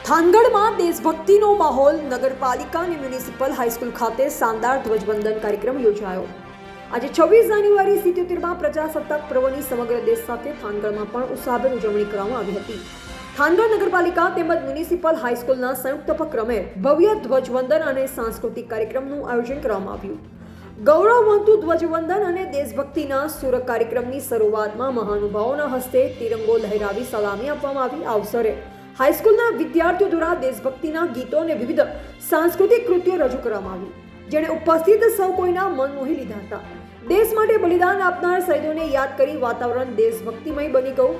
થાનગઢમાં દેશભક્તિનો માહોલ નગરપાલિકા અને મ્યુનિસિપલ હાઈસ્કૂલ ખાતે શાનદાર ધ્વજવંદન કાર્યક્રમ યોજાયો। આજે 26 જાન્યુઆરી 77માં પ્રજાસત્તાક પર્વની સમગ્ર દેશ સાથે થાનગઢમાં પણ ઉત્સાહભેર ઉજવણી કરવામાં આવી હતી। થાનગઢ નગરપાલિકા તેમજ મ્યુનિસિપલ હાઈસ્કૂલના સંયુક્ત ઉપક્રમે ભવ્ય ધ્વજવંદન અને સાંસ્કૃતિક કાર્યક્રમનું આયોજન કરવામાં આવ્યું। ગૌરવવંતુ ધ્વજવંદન અને દેશભક્તિના સુર કાર્યક્રમની શરૂઆતમાં મહાનુભાવોના હસ્તે તિરંગો લહેરાવી સલામી આપવામાં આવી। આ અવસરે હાઈસ્કૂલના વિદ્યાર્થીઓ દ્વારા દેશભક્તિના ગીતો અને વિવિધ સાંસ્કૃતિક કૃત્યો રજૂ કરવામાં આવી, જેણે ઉપસ્થિત સૌ કોઈના મન મોહી લીધા હતા। દેશ માટે બલિદાન આપનાર શહીદોને યાદ કરી વાતાવરણ દેશભક્તિમય બની ગયું।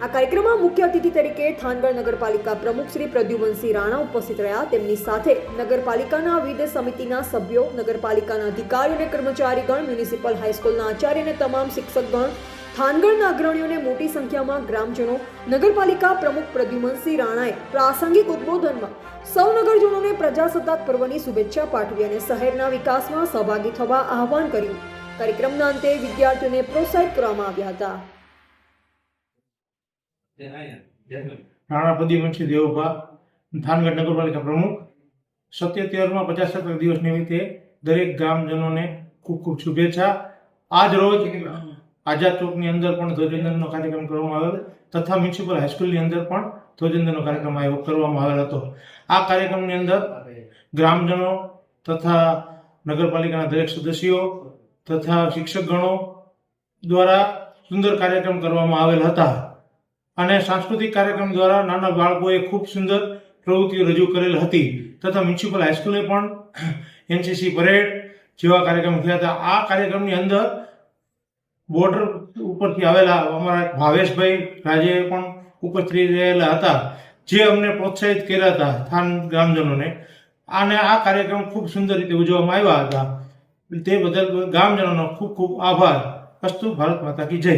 આ કાર્યક્રમમાં મુખ્ય અતિથિ તરીકે થાનગઢ નગરપાલિકા પ્રમુખ શ્રી પ્રદ્યુમનસિંહ રાણા ઉપસ્થિત રહ્યા। તેમની સાથે નગરપાલિકાના વિવિધ સમિતિના સભ્યો, નગરપાલિકાના અધિકારીઓ અને કર્મચારીગણ, મ્યુનિસિપલ હાઈસ્કૂલના આચાર્ય અને તમામ શિક્ષકગણ, થાનગઢના અગ્રણીઓને મોટી સંખ્યામાં ગ્રામજનો। નગરપાલિકા પ્રમુખ પ્રદ્યુમનસિંહ રાણાએ પ્રાસંગિક ઉદ્બોધનમાં સૌ નગરજનોને પ્રજાસત્તાક પર્વની શુભેચ્છા પાઠવી અને શહેરના વિકાસમાં સહભાગી થવા આહવાન કર્યું। કાર્યક્રમના અંતે વિદ્યાર્થીઓને પ્રોત્સાહિત કરવામાં આવ્યા હતા। રાણા પ્રદ્યુમનસિંહ દેવભા, થાનગઢ નગરપાલિકા પ્રમુખ। 77માં પ્રજાસત્તાક દિવસ નિમિત્તે દરેક ગ્રામજનોને ખૂબ ખૂબ શુભેચ્છા। આજ રોજ આઝાદ ચોકની અંદર પણ ધ્વજવંદનનો કાર્યક્રમ કરવામાં આવેલ તથા મ્યુનિસિપલ હાઈસ્કૂલની અંદર પણ ધ્વજવંદનનો કાર્યક્રમ કરવામાં આવેલ હતો। આ કાર્યક્રમની અંદર ગ્રામજનો તથા નગરપાલિકાના દરેક સદસ્યો તથા શિક્ષકગણો દ્વારા સુંદર કાર્યક્રમ કરવામાં આવેલ હતા અને સાંસ્કૃતિક કાર્યક્રમ દ્વારા નાના બાળકોએ ખૂબ સુંદર પ્રવૃત્તિઓ રજૂ કરેલ હતી તથા મ્યુનિસિપલ હાઈસ્કૂલે પણ એનસીસી પરેડ જેવા કાર્યક્રમ થયા હતા। આ કાર્યક્રમની અંદર બોર્ડર ઉપરથી આવેલા અમારા ભાવેશભાઈ રાજે પણ ઉપસ્થિત રહેલા હતા, જે અમને પ્રોત્સાહિત કર્યા હતા થાન ગ્રામજનોને, અને આ કાર્યક્રમ ખૂબ સુંદર રીતે ઉજવવામાં આવ્યા હતા। તે બદલ ગ્રામજનોનો ખૂબ ખૂબ આભાર। અસ્તુ, ભારત માતા કી જય।